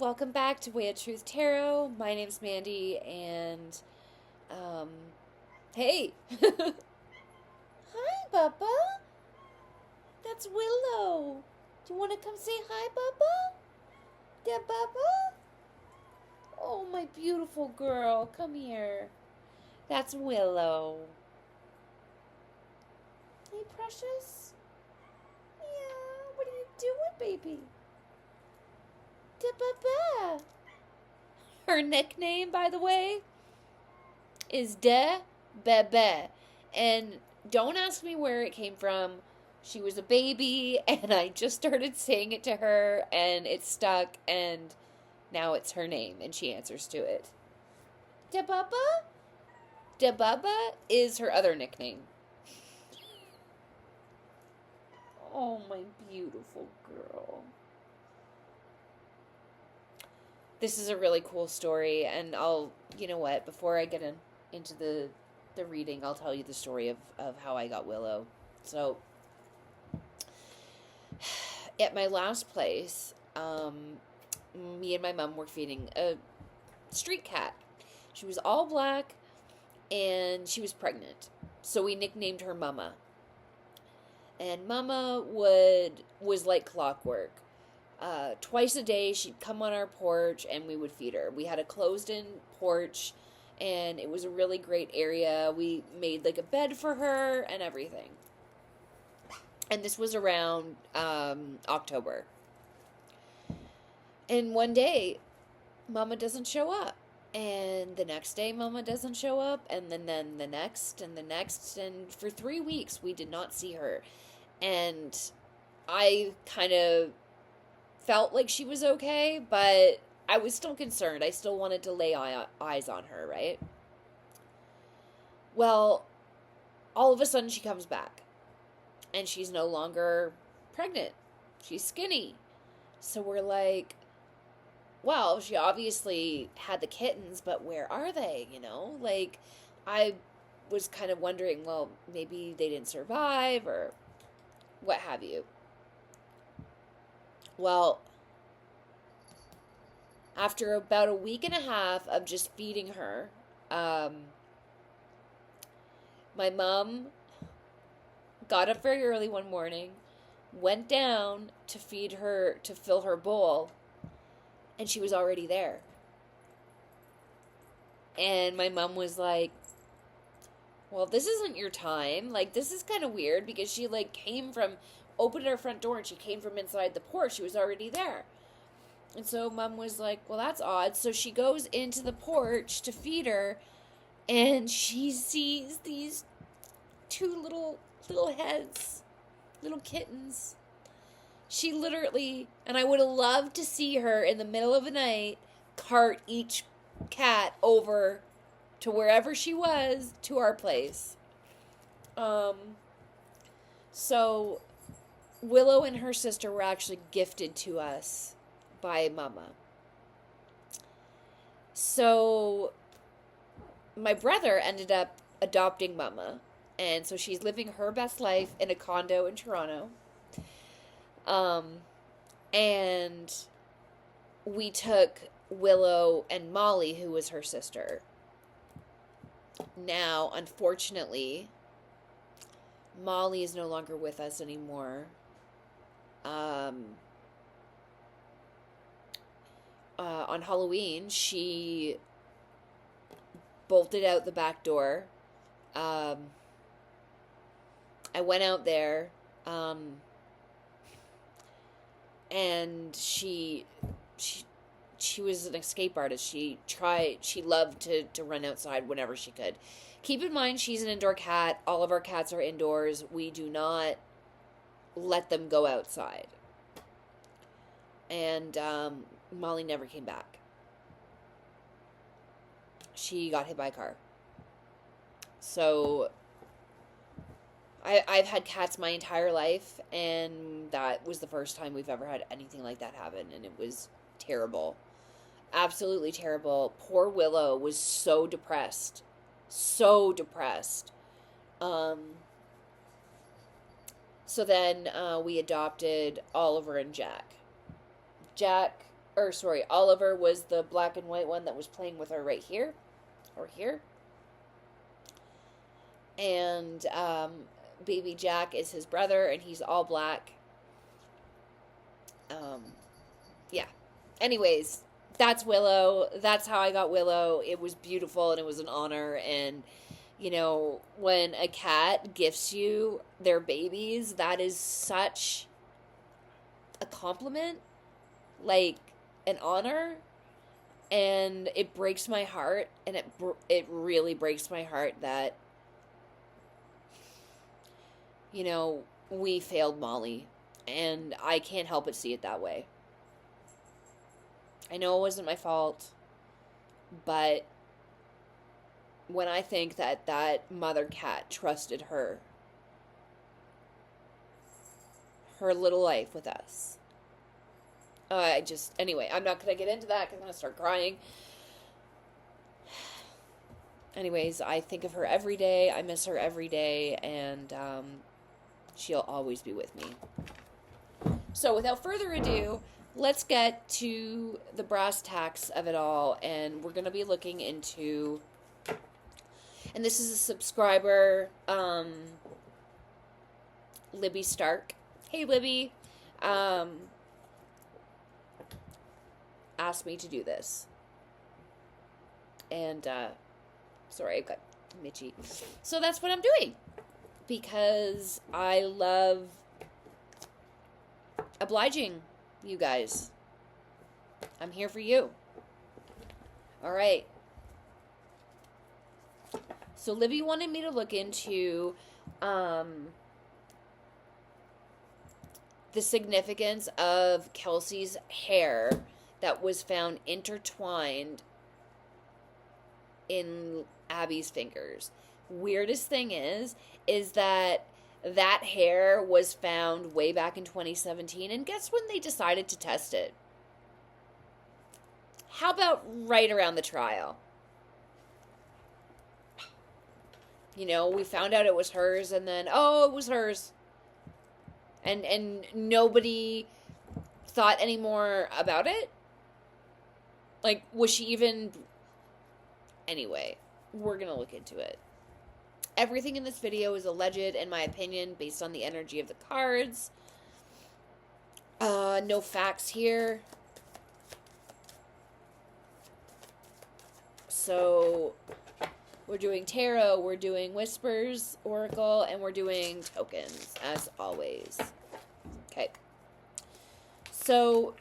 welcome back to Way of Truth Tarot. My name's Mandy, and, hey. Hi, Bubba. That's Willow. Do you want to come say hi, Bubba? Yeah, Bubba? Oh, my beautiful girl. Come here. That's Willow. Hey, precious. Yeah, what are you doing, baby? Da-ba-ba. Her nickname, by the way, is De Bebe. And don't ask me where it came from. She was a baby, and I just started saying it to her, and it stuck, and now it's her name, and she answers to it. De Bubba? De Bubba is her other nickname. Oh, my beautiful girl. This is a really cool story, and you know what, before I get into the reading, I'll tell you the story of how I got Willow. So, at my last place, me and my mom were feeding a street cat. She was all black, and she was pregnant. So we nicknamed her Mama. And Mama was like clockwork. Twice a day, she'd come on our porch, and we would feed her. We had a closed-in porch, and it was a really great area. We made like a bed for her and everything. And this was around October. And one day, Mama doesn't show up. And the next day, Mama doesn't show up. And then the next and the next. And for 3 weeks, we did not see her. And I kind of felt like she was okay, but I was still concerned. I still wanted to lay eyes on her, right? Well, all of a sudden she comes back. And she's no longer pregnant. She's skinny. So we're like, well, she obviously had the kittens, but where are they, you know? Like, I was kind of wondering, well, maybe they didn't survive or what have you. Well, after about a week and a half of just feeding her, my mom got up very early one morning, went down to feed her, to fill her bowl, and she was already there. And my mom was like, well, this isn't your time. Like, this is kind of weird, because she, like, opened her front door, and she came from inside the porch. She was already there. And so Mom was like, well, that's odd. So she goes into the porch to feed her, and she sees these two little heads, little kittens. She literally, and I would have loved to see her in the middle of the night cart each cat over to wherever she was to our place. So Willow and her sister were actually gifted to us by Mama. So my brother ended up adopting Mama, and so she's living her best life in a condo in Toronto. And we took Willow and Molly, who was her sister. Now, unfortunately, Molly is no longer with us anymore. On Halloween, she bolted out the back door. I went out there, and she was an escape artist. She loved to run outside whenever she could. Keep in mind, she's an indoor cat. All of our cats are indoors. We do not let them go outside. And Molly never came back. She got hit by a car. So I've had cats my entire life, and that was the first time we've ever had anything like that happen, and it was terrible. Absolutely terrible. Poor Willow was so depressed. So depressed. So then we adopted Oliver and Jack. Jack or sorry, Oliver was the black and white one that was playing with her right here, or here. And baby Jack is his brother, and he's all black. Yeah. Anyways, that's Willow. That's how I got Willow. It was beautiful, and it was an honor. And, you know, when a cat gifts you their babies, that is such a compliment, like an honor. And it breaks my heart, and it really breaks my heart that, you know, we failed Molly, and I can't help but see it that way. I know it wasn't my fault, but when I think that that mother cat trusted her little life with us, anyway, I'm not going to get into that because I'm going to start crying. Anyways, I think of her every day. I miss her every day, and she'll always be with me. So without further ado, let's get to the brass tacks of it all, and we're going to be looking into, and this is a subscriber, Libby Stark. Hey, Libby. Asked me to do this. And, sorry, I've got Mitchie. So that's what I'm doing, because I love obliging you guys. I'm here for you. All right. So Libby wanted me to look into the significance of Kelsi's hair that was found intertwined in Abby's fingers. Weirdest thing is that hair was found way back in 2017, and guess when they decided to test it? How about right around the trial? You know, we found out it was hers, and then, oh, it was hers. And nobody thought any more about it? Like, was she even... Anyway, we're going to look into it. Everything in this video is alleged, in my opinion, based on the energy of the cards. No facts here. So, we're doing tarot, we're doing whispers, oracle, and we're doing tokens, as always. Okay. So,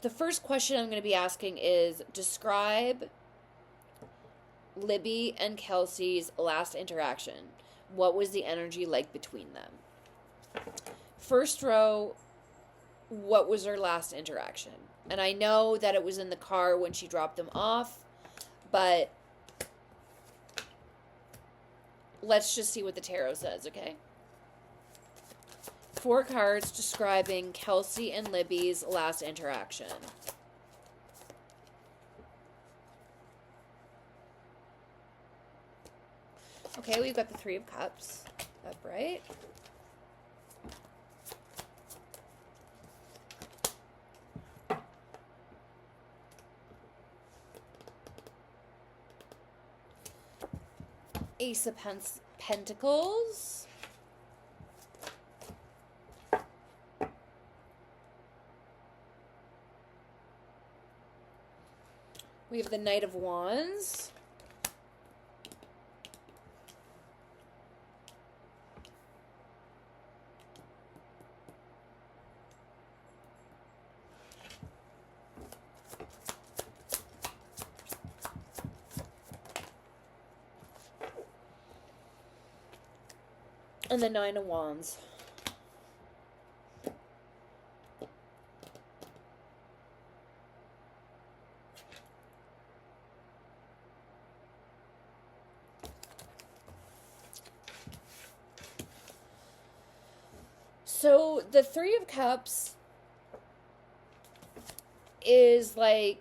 the first question I'm going to be asking is, describe Libby and Kelsi's last interaction. What was the energy like between them? First row, what was their last interaction? And I know that it was in the car when she dropped them off, but let's just see what the tarot says, okay? 4 cards describing Kelsi and Libby's last interaction. Okay, we've got the 3 of Cups upright. Ace of Pentacles. We have the Knight of Wands. And the 9 of Wands. So the 3 of Cups is like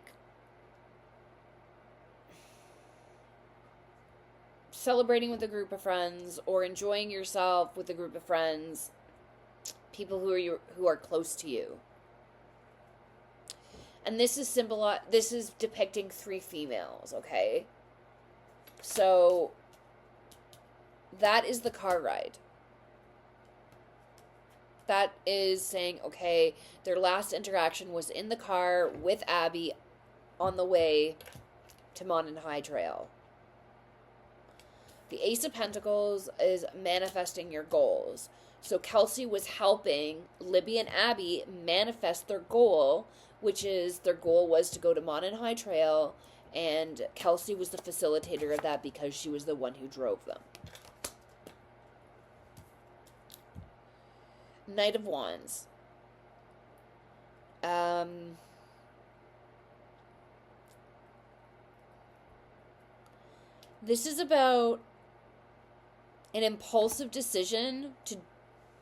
celebrating with a group of friends or enjoying yourself with a group of friends, people who are close to you. And this is depicting 3 females, okay? So that is the car ride. That is saying, okay, their last interaction was in the car with Abby on the way to Mountain High Trail. The Ace of Pentacles is manifesting your goals. So Kelsi was helping Libby and Abby manifest their goal, which is their goal was to go to Mountain High Trail, and Kelsi was the facilitator of that because she was the one who drove them. Knight of Wands. This is about an impulsive decision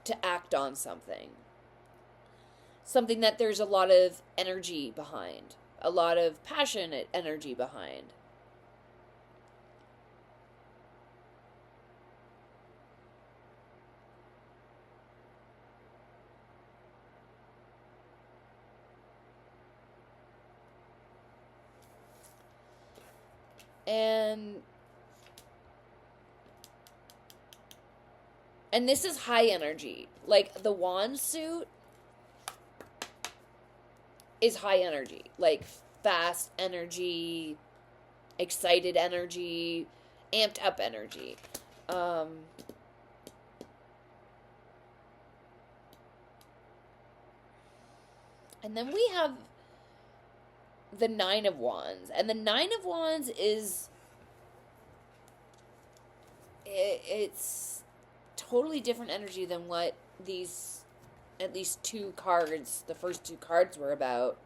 to act on something. Something that there's a lot of energy behind. A lot of passionate energy behind. And this is high energy. Like, the wand suit is high energy. Like, fast energy, excited energy, amped up energy. And then we have the Nine of Wands. And the Nine of Wands is... It's totally different energy than what these, at least 2 cards, the first 2 cards were about.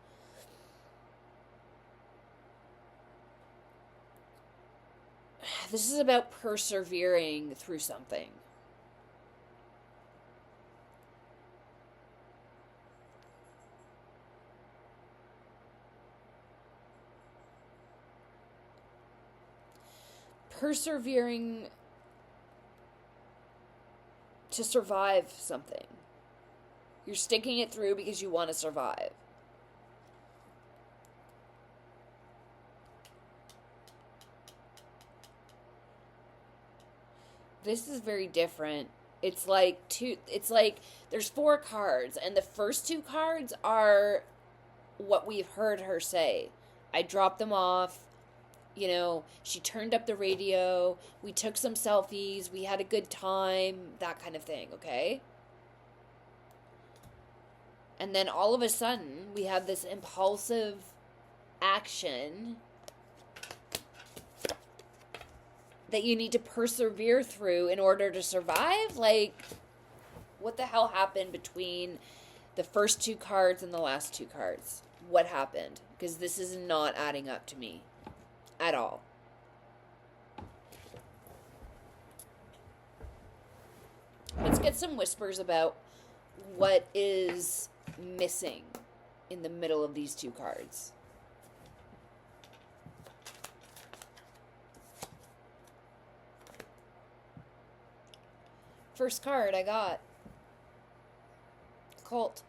This is about persevering through something. Persevering to survive something. You're sticking it through because you want to survive. This is very different. It's like there's 4 cards, and the first 2 cards are what we've heard her say. I dropped them off. You know, she turned up the radio, we took some selfies, we had a good time, that kind of thing, okay? And then all of a sudden, we have this impulsive action that you need to persevere through in order to survive. Like, what the hell happened between the first 2 cards and the last 2 cards? What happened? Because this is not adding up to me. At all. Let's get some whispers about what is missing in the middle of these 2 cards. First card I got. Colt.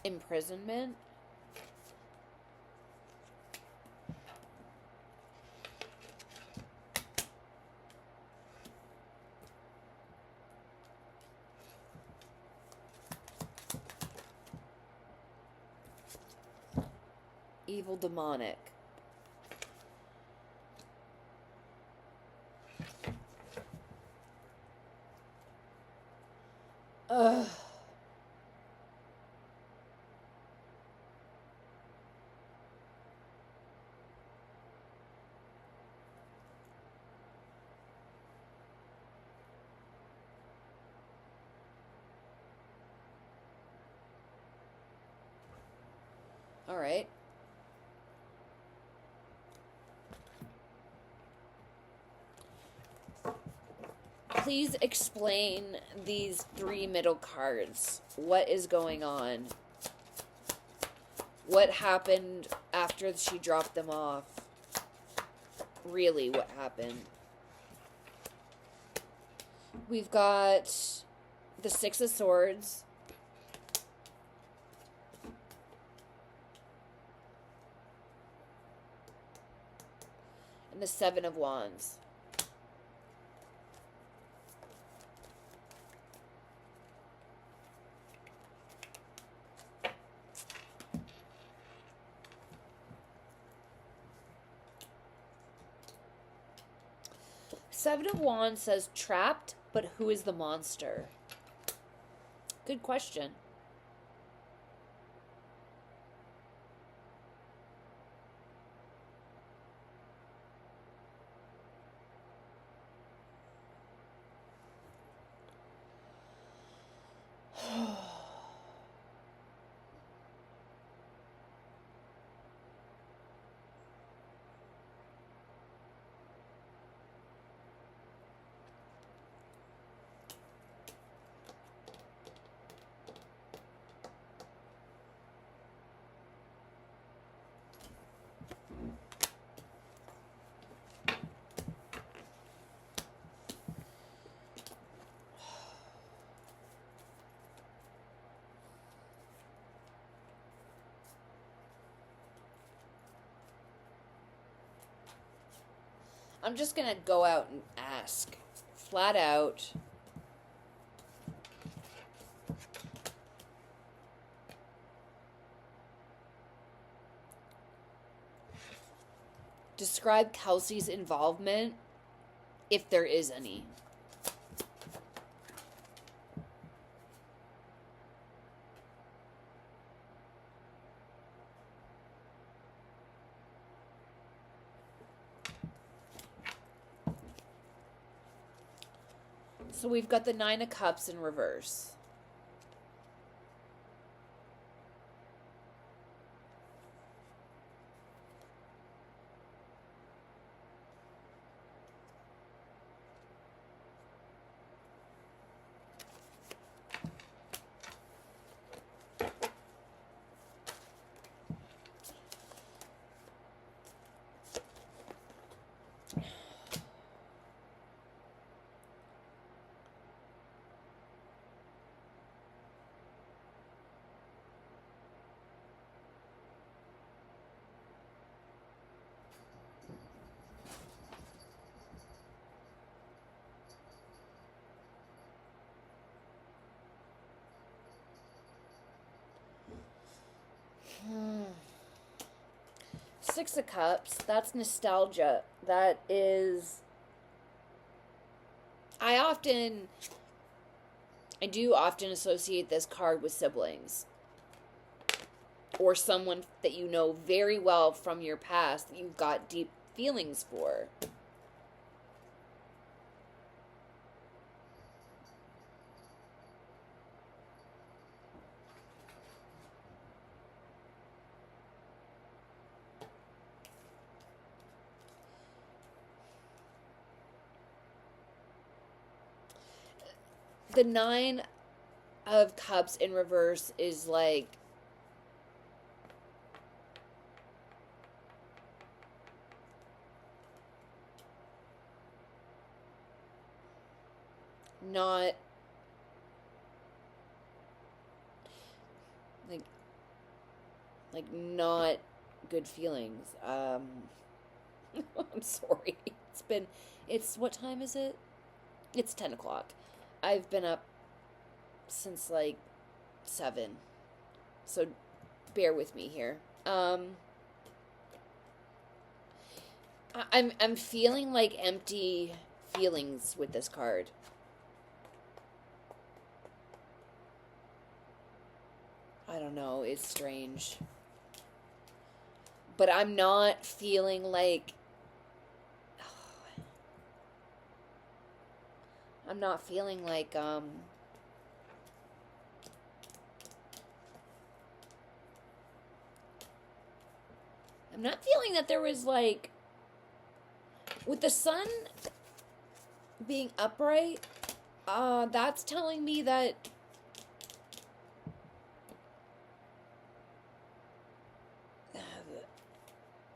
Imprisonment. Evil demonic. Ugh. All right. Please explain these 3 middle cards. What is going on? What happened after she dropped them off? Really, what happened? We've got the Six of Swords. And the Seven of Wands. Seven of Wands says trapped, but who is the monster? Good question. I'm just going to go out and ask. Flat out. Describe Kelsi's involvement, if there is any. So we've got the Nine of Cups in reverse. Six of Cups, that's nostalgia. That is... I do often associate this card with siblings. Or someone that you know very well from your past that you've got deep feelings for. The Nine of Cups in reverse is like... not... Like not good feelings. I'm sorry. What time is it? It's 10 o'clock. I've been up since like 7. So bear with me here. I'm feeling like empty feelings with this card. I don't know, it's strange. But I'm not feeling like... I'm not feeling like, I'm not feeling that there was, like... With the sun being upright, that's telling me that...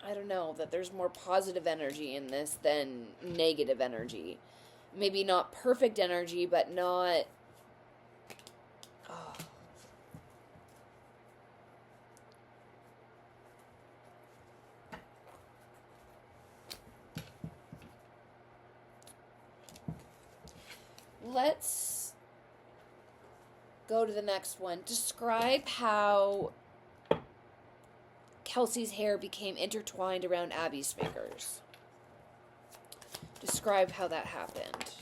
I don't know, that there's more positive energy in this than negative energy. Maybe not perfect energy, but not... Oh. Let's go to the next one. Describe how Kelsi's hair became intertwined around Abby's fingers. Describe how that happened.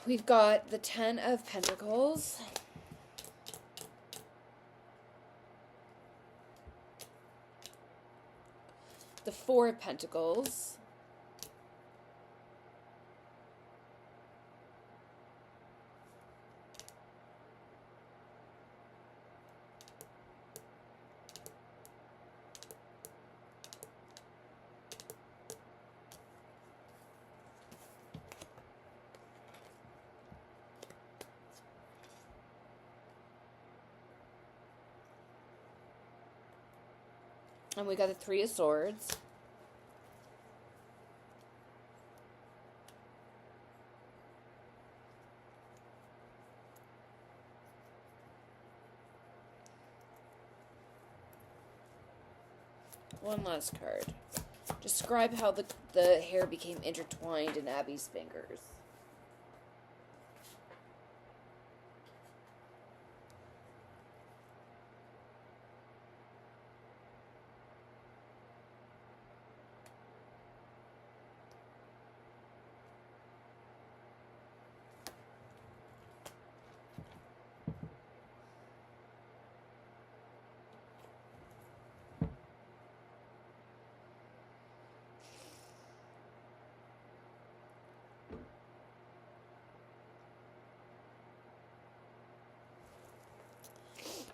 We've got the 10 of Pentacles. The 4 of Pentacles. And we got the 3 of Swords. One last card. Describe how the hair became intertwined in Abby's fingers.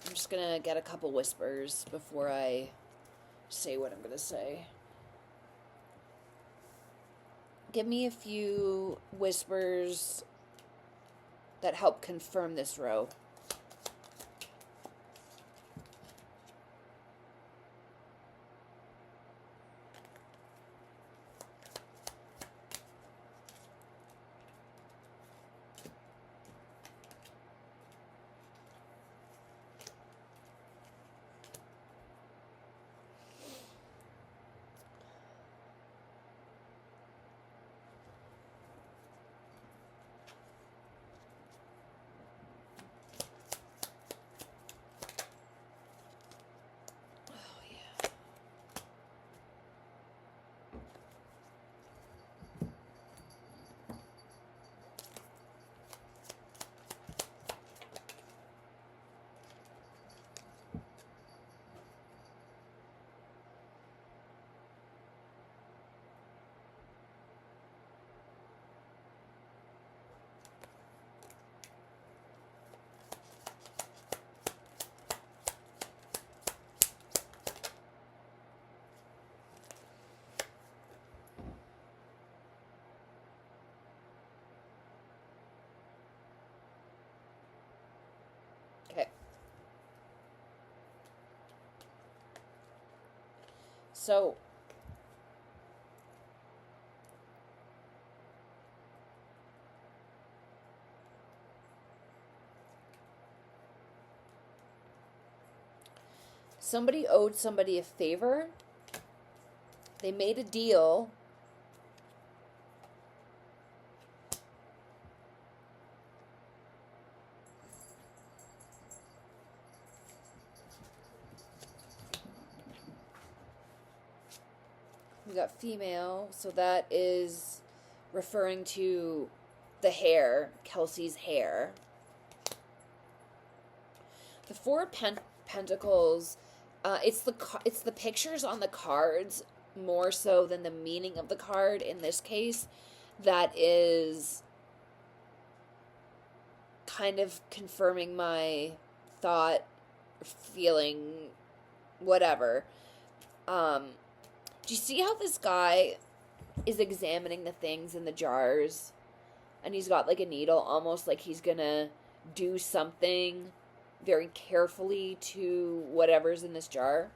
I'm just gonna get a couple whispers before I say what I'm gonna say. Give me a few whispers that help confirm this row. Okay. So, somebody owed somebody a favor. They made a deal. We got female, so that is referring to the hair, Kelsi's hair. The 4 of Pentacles, it's the pictures on the cards more so than the meaning of the card in this case that is kind of confirming my thought, feeling, whatever. Do you see how this guy is examining the things in the jars? And he's got like a needle, almost like he's gonna do something very carefully to whatever's in this jar.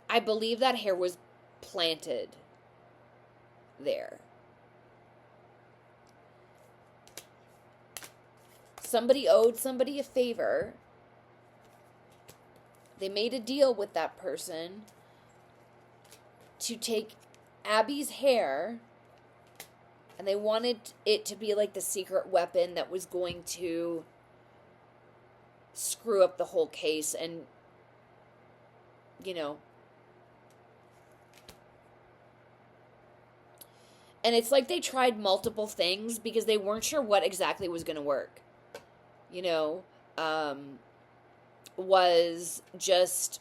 I believe that hair was planted there. Somebody owed somebody a favor. They made a deal with that person to take Abby's hair, and they wanted it to be like the secret weapon that was going to screw up the whole case and, you know. And it's like they tried multiple things because they weren't sure what exactly was going to work. You know, was just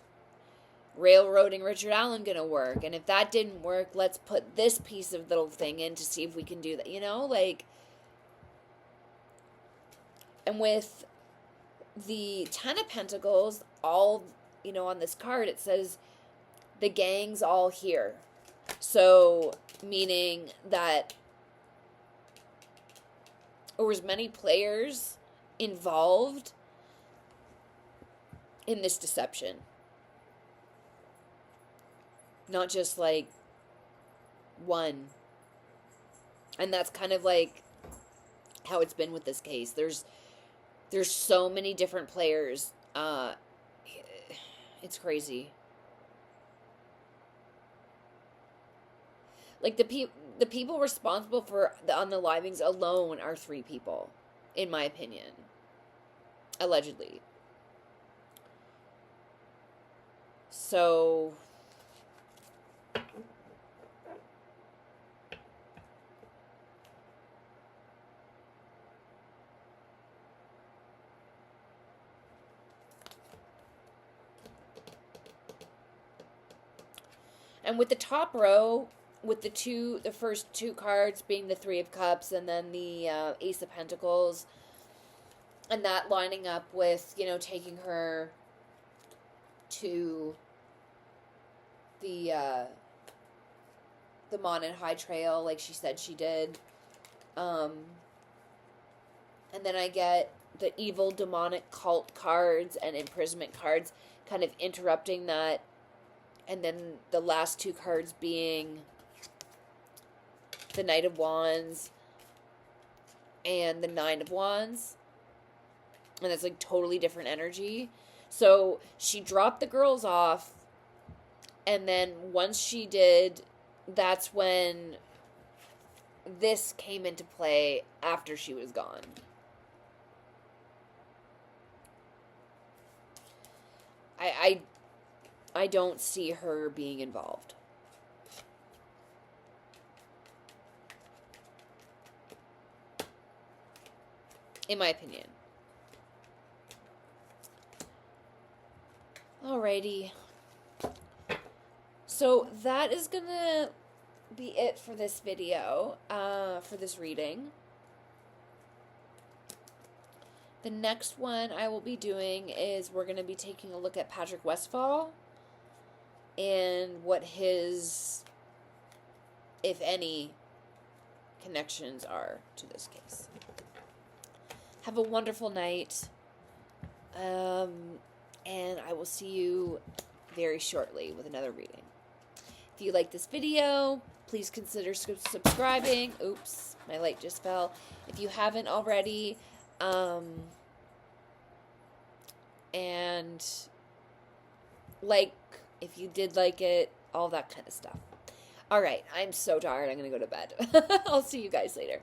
railroading Richard Allen going to work? And if that didn't work, let's put this piece of little thing in to see if we can do that, you know? Like, and with the Ten of Pentacles, all, you know, on this card, it says the gang's all here. So, meaning that there was many players involved in this deception. Not just like one. And that's kind of like how it's been with this case. There's so many different players. It's crazy. Like the people responsible for the unalivings alone are 3 people, in my opinion. Allegedly. So and with the top row, with the first 2 cards being the 3 of Cups and then the Ace of Pentacles, and that lining up with, you know, taking her to the Monet High Trail like she said she did. And then I get the evil demonic cult cards and imprisonment cards kind of interrupting that. And then the last 2 cards being the Knight of Wands and the Nine of Wands. And it's like totally different energy. So she dropped the girls off. And then once she did, that's when this came into play after she was gone. I don't see her being involved. In my opinion. Alrighty. So that is gonna be it for this video, for this reading. The next one I will be doing is we're going to be taking a look at Patrick Westphal and what his, if any, connections are to this case. Have a wonderful night, and I will see you very shortly with another reading. If you like this video, please consider subscribing. Oops, my light just fell. If you haven't already, and like, if you did like it, all that kind of stuff. All right, I'm so tired. I'm going to go to bed. I'll see you guys later.